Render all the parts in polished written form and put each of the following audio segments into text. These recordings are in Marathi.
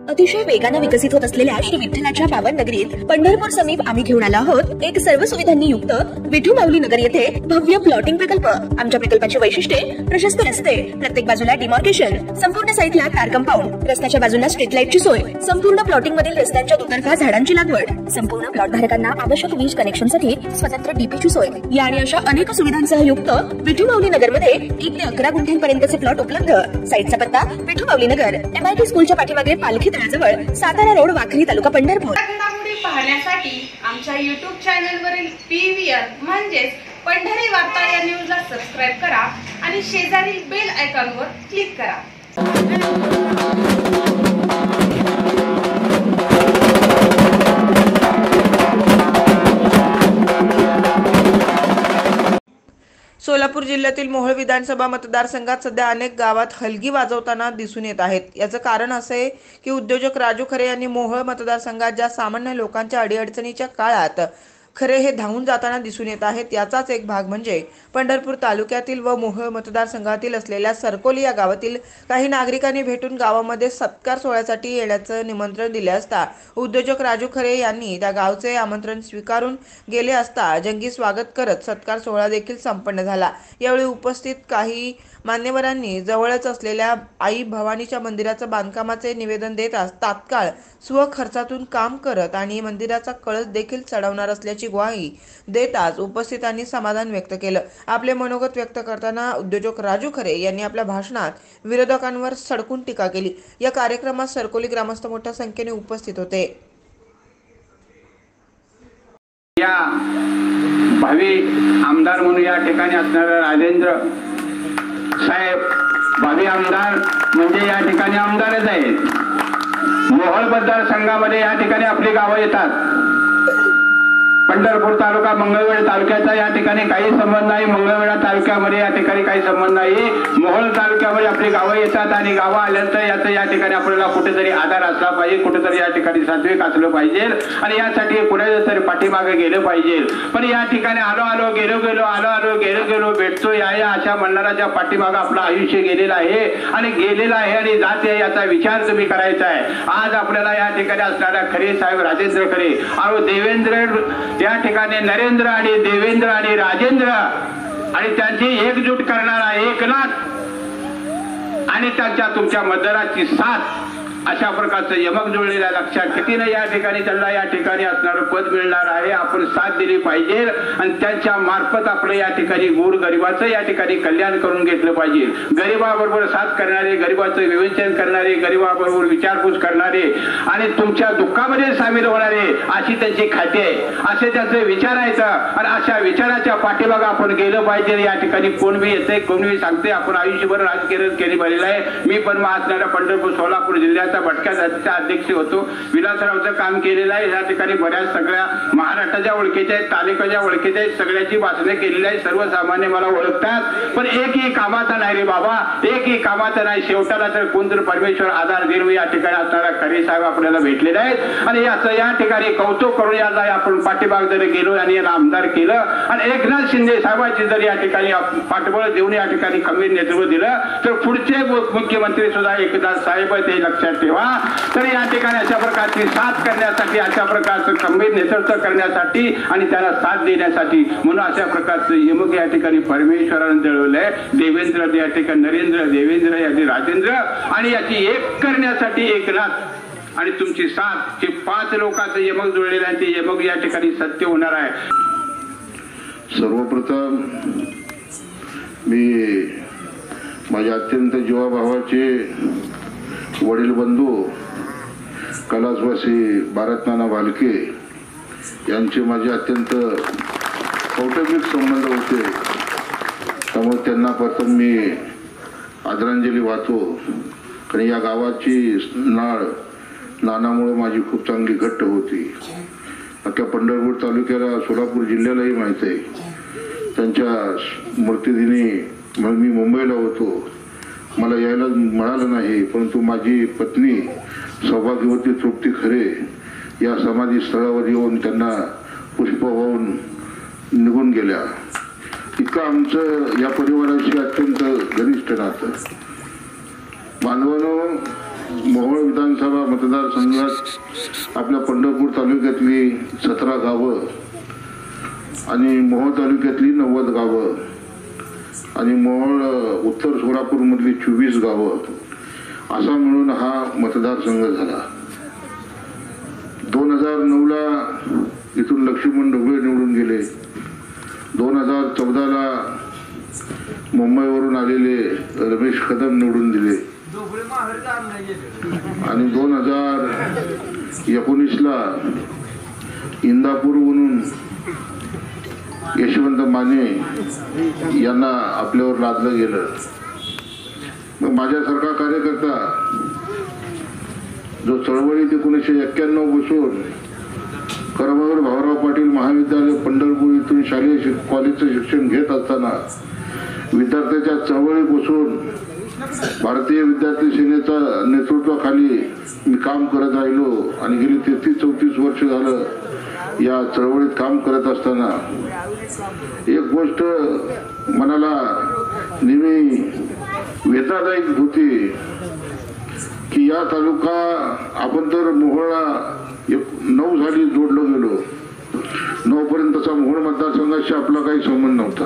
अतिशय वेगाने विकसित होत असलेल्या श्री विठ्ठलाच्या पावन नगरीत पंढरपूर समीप आम्ही घेऊन आलो आहोत एक सर्व सुविधांनी युक्त विठू माऊली नगर येथे भव्य प्लॉटिंग प्रकल्प। आमच्या प्रकल्पाची वैशिष्ट्ये प्रशस्त रस्ते, प्रत्येक बाजूला डिमार्केशन, संपूर्ण साईटला कार कंपाऊंड, रस्त्याच्या बाजूला स्ट्रीट लाईटची सोय, संपूर्ण प्लॉटिंग मधील रस्त्यांच्या दुतर्फा झाडांची लागवड, संपूर्ण प्लॉट धारकांना आवश्यक वीज कनेक्शनसाठी स्वतंत्र डीपीची सोय या आणि अशा अनेक सुविधांसह युक्त विठू माऊली नगर मध्ये 1 ते 11 गुंठ्यांपर्यंतचे प्लॉट उपलब्ध। साईटचा पत्ता विठू माऊली नगर, MIT स्कूलच्या पाठीमागे पालखी तळाजवळ, सातारा रोड, वाखरी तालुका पंढरपूर। घडामोडी पाहण्यासाठी आमच्या YouTube चॅनलवरील PVR म्हणजेच पंढरी वार्ता या न्यूजला सबस्क्राइब करा आणि शेजारील बेल आयकॉनवर क्लिक करा। सोलापूर जिल्ह्यातील मोहोळ विधानसभा मतदारसंघात सध्या अनेक गावात हलगी वाजवताना दिसून येत आहेत। याचं कारण असे की उद्योजक राजू खरे यांनी मोहोळ मतदारसंघात ज्या सामान्य लोकांच्या अडीअडचणीच्या काळात खरे हे धावून जाताना दिसून येत आहेत, याचाच एक भाग म्हणजे पंढरपूर तालुक्यातील व मोहोळ मतदारसंघातील असलेल्या सरकोली या गावातील काही नागरिकांनी भेटून गावामध्ये सत्कार सोहळ्यासाठी येण्याचं निमंत्रण दिले असता उद्योजक राजू खरे यांनी त्या गावचे आमंत्रण स्वीकारून गेले असता जंगी स्वागत करत सत्कार सोहळा देखील संपन्न झाला। यावेळी उपस्थित काही मान्यवरांनी जवळच असलेल्या आई भवानीच्या मंदिराचं बांधकामाचे निवेदन देताच तात्काळ स्वखर्चातून काम करत आणि मंदिराचा कळस देखील चढवणार असल्याची ग्वाही देताच उपस्थितांनी समाधान व्यक्त केलं। आपले मनोगत व्यक्त करताना उद्योजक राजू खरे यांनी आपल्या भाषणात विरोधकांवर सडकून टीका केली। या कार्यक्रमात सरकोली ग्रामस्थ मोठ्या संख्येने उपस्थित होते। या भावी आमदार म्हणून या ठिकाणी असणारे राजेंद्र साहेब भावी आमदार म्हणजे या ठिकाणी आमदारच आहेत। मोहोळ मतदारसंघामध्ये या ठिकाणी आपली गावं येतात। पंढरपूर तालुका मंगळवेढा तालुक्याचा या ठिकाणी काही संबंध नाही, मंगळवेढा तालुक्यामध्ये या ठिकाणी काही संबंध नाही। मोहोळ तालुक्यामध्ये आपली गावं येतात आणि गावं आल्यानंतर याचं या ठिकाणी आपल्याला कुठेतरी आधार असला पाहिजे, कुठेतरी या ठिकाणी सात्विक असलं पाहिजे आणि यासाठी कुणाच्या तरी पाठीमागे गेलं पाहिजे। पण या ठिकाणी आलो गेलो भेटतो या अशा म्हणणाऱ्याच्या पाठीमागे आपलं आयुष्य गेलेलं आहे आणि जाते याचा विचार तुम्ही करायचा आहे। आज आपल्याला या ठिकाणी असणाऱ्या खरे साहेब राजेंद्र खरे आणि देवेंद्र या ठिकाणी नरेंद्र आणि देवेंद्र आणि राजेंद्र आणि त्यांची एकजूट करणारा एकनाथ आणि त्यांच्या तुमच्या मतदाराची साथ अशा प्रकारचं यमक जुळलेल्या लक्षात कितीने या ठिकाणी त्यांना या ठिकाणी असणारं पद मिळणार आहे। आपण साथ दिली पाहिजे आणि त्यांच्या मार्फत आपलं या ठिकाणी गोरगरिबाचं या ठिकाणी कल्याण करून घेतलं पाहिजे। गरिबाबरोबर साथ करणारे, गरिबाचं विवेचन करणारे, गरिबाबरोबर विचारपूस करणारे आणि तुमच्या दुःखामध्ये सामील होणारे अशी त्यांची खाते आहे, असे त्यांचे विचार आहेत आणि अशा विचाराच्या पाठीमागे आपण गेलं पाहिजे। या ठिकाणी कोण बी येते, कोण बी सांगते, आपण आयुष्यभर राजकारण केले भरलेलं आहे। मी पण असणाऱ्या पंढरपूर सोलापूर जिल्ह्याचा भटक्या जातीचा अध्यक्ष होतो, विलासरावचं काम केलेलं आहे। या ठिकाणी बऱ्याच सगळ्या महाराष्ट्राच्या ओळखीच्या आहेत, तालुक्याच्या ओळखीच्या आहेत, सगळ्याची भाषणे केलेली आहे, सर्वसामान्य मला ओळखतात। पण एकही कामाचा नाही रे बाबा, एकही कामाचा नाही। शेवटाला तर कोणतरी परमेश्वर आधार देईल। या ठिकाणी असणारा खरे साहेब आपल्याला भेटलेले आहेत आणि याचं या ठिकाणी कौतुक करून याला आपण पाठीमाग जर गेलो आणि याला आमदार केलं आणि एकनाथ शिंदे साहेबांची जर या ठिकाणी पाठबळ देऊन या ठिकाणी खंबीर नेतृत्व दिलं तर पुढचे मुख्यमंत्री सुद्धा एकनाथ साहेब ते लक्षात ठेवा। तर या ठिकाणी अशा प्रकारची साथ करण्यासाठी, अशा प्रकारचं खंबीर नेतृत्व करण्यासाठी आणि त्याला साथ देण्यासाठी म्हणून अशा प्रकारचं यमक या ठिकाणी परमेश्वराने जळवलंय। देवेंद्र या ठिकाणी नरेंद्र, देवेंद्र याची राजेंद्र आणि याची एक करण्यासाठी एकनाथ आणि तुमची साथ हे 5 लोकांचं यमक जुळलेलं आहे। ते यमक या ठिकाणी सत्य होणार आहे। सर्वप्रथम मी माझ्या अत्यंत जीवाभावाचे वडील बंधू कैलासवासी भारतनाना भालके यांचे माझे अत्यंत कौटुंबिक संबंध होते, त्यामुळे त्यांना प्रथम मी आदरांजली वाहतो। कारण या गावाची नाळ नानामुळे माझी खूप चांगली घट्ट होती। अख्ख्या पंढरपूर तालुक्याला, सोलापूर जिल्ह्यालाही माहीत आहे। त्यांच्या मूर्तीदिनी मी मुंबईला होतो, मला यायला मिळालं नाही, परंतु माझी पत्नी सौभाग्यवती तृप्ती खरे या समाधी स्थळावर येऊन त्यांना पुष्प वाहून निघून गेल्या। इतकं आमचं या परिवाराशी अत्यंत घनिष्ठ नातं। बांधवांनो, मोहोळ विधानसभा मतदारसंघात आपल्या पंढरपूर तालुक्यातली 17 गावं आणि मोहोळ तालुक्यातली 90 गावं आणि मोहोळ उत्तर सोलापूर मधली 24 गावं असा मिळून हा मतदारसंघ झाला. 2009ला इथून लक्ष्मण ढोबळे निवडून गेले. 2014ला मुंबईवरून आलेले रमेश कदम निवडून दिले आणि 2019ला इंदापूरवरून यशवंत माने यांना आपल्यावर लादलं गेलं. मग माझ्यासारखा कार्यकर्ता जो चळवळीत 1991 पासून करमळकर भाऊराव पाटील महाविद्यालय पंढरपूर इथून शालेय कॉलेजचं शिक्षण घेत असताना विद्यार्थ्याच्या चळवळीपासून भारतीय विद्यार्थी सेनेच्या नेतृत्वाखाली मी काम करत राहिलो आणि गेली 33-34 वर्ष झालं या चळवळीत काम करत असताना एक गोष्ट मनाला नेहमी वेदनादायक होती की या तालुका आपण तर मोहोळला 9 साली जोडलो गेलो. 9 पर्यंतचा मोहोळ मतदारसंघाशी आपला काही संबंध नव्हता.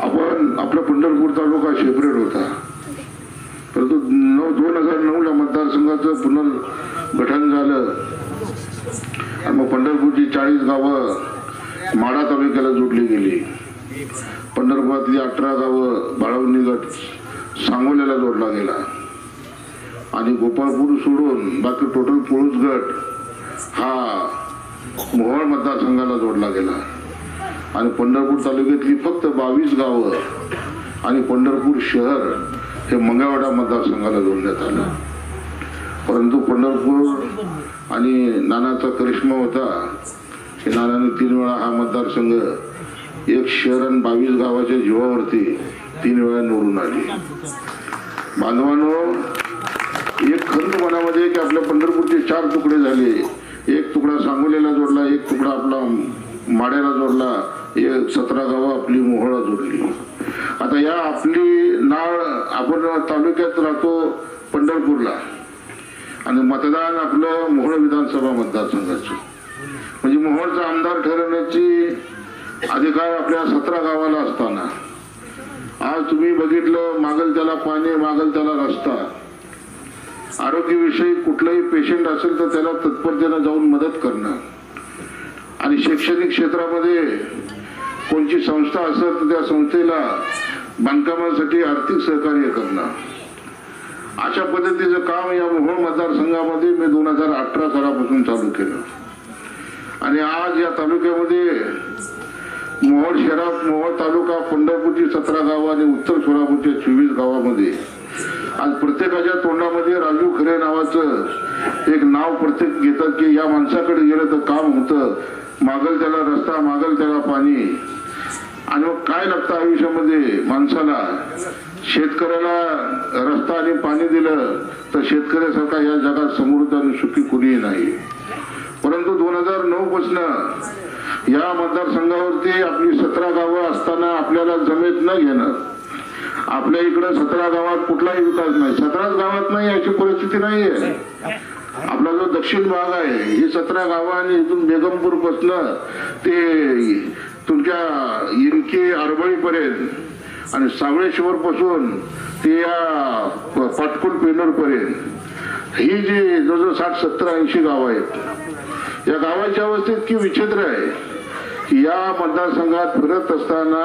आपण आपला पंढरपूर तालुका सेपरेट होता. परंतु 2009ला मतदारसंघाचं पुनर्गठन झालं आणि मग पंढरपूरची 40 गावं माढा तालुक्याला जोडली गेली. पंढरपुरातली 18 गावं बाळवणी गट सांगोल्याला जोडला गेला आणि गोपाळपूर सोडून बाकी टोटल पुरुष गट हा मोहोळ मतदारसंघाला जोडला गेला आणि पंढरपूर तालुक्यातली फक्त 22 गावं आणि पंढरपूर शहर हे मंगळवेढा मतदारसंघाला जोडण्यात आलं. परंतु पंढरपूर आणि नानाचा करिश्मा होता की नानाने 3 वेळा हा मतदारसंघ एक शहर आणि 22 गावाच्या जीवावरती 3 वेळा निवडून आली. बांधवांनो, एक खंत मनामध्ये की आपल्या पंढरपूरचे 4 तुकडे झाले. एक तुकडा सांगोल्याला जोडला, एक तुकडा आपला माड्याला जोडला, 17 गावं आपली मोहोळला जोडली. आता या आपली नाळ आपण तालुक्यात राहतो पंढरपूरला आणि मतदान आपलं मोहोळ विधानसभा मतदारसंघाचं म्हणजे मोहोळचा आमदार ठरवण्याची अधिकार आपल्या 17 गावाला असताना आज तुम्ही बघितलं मागल त्याला पाणी मागल त्याला रस्ता. आरोग्यविषयी कुठलाही पेशंट असेल तर त्याला तत्परतेनं जाऊन मदत करणं आणि शैक्षणिक क्षेत्रामध्ये कोणती संस्था असेल तर त्या संस्थेला बांधकामासाठी आर्थिक सहकार्य करणं अशा पद्धतीचं काम या मोहोळ मतदारसंघामध्ये मी 2018 सालापासून चालू केलं आणि आज या तालुक्यामध्ये मोहोळ शहरात मोहोळ तालुका पंढरपूरची 17 गावं आणि उत्तर सोलापूरच्या 24 गावामध्ये आज प्रत्येकाच्या तोंडामध्ये राजू खरे नावाचं एक नाव प्रत्येक घेतात की या माणसाकडे गेलं तर काम होतं. मागल त्याला रस्ता मागल त्याला पाणी. आणि मग काय लागतं आयुष्यामध्ये माणसाला? शेतकऱ्याला रस्ता आणि पाणी दिलं तर शेतकऱ्यासारखा या जगात समृद्ध आणि सुखी कुणीही नाही. परंतु 2009 पासून या मतदारसंघावरती आपली 17 गावं असताना आपल्याला जमेत न घेणं. आपल्या इकडे 17 गावात कुठलाही विकास नाही. 17 गावात नाही अशी परिस्थिती नाहीये. आपला जो दक्षिण भाग आहे ही 17 गावं आणि इथून बेगमपूर पासून ते तुमच्या इनकी आरबळीपर्यंत आणि सावळेश्वर पासून ते या पाटकुल पेनूर पर्यंत ही जी जवळजवळ 60, 70, 80 गाव आहेत. या गावाची अवस्था इतकी विचित्र आहे की या मतदारसंघात फिरत असताना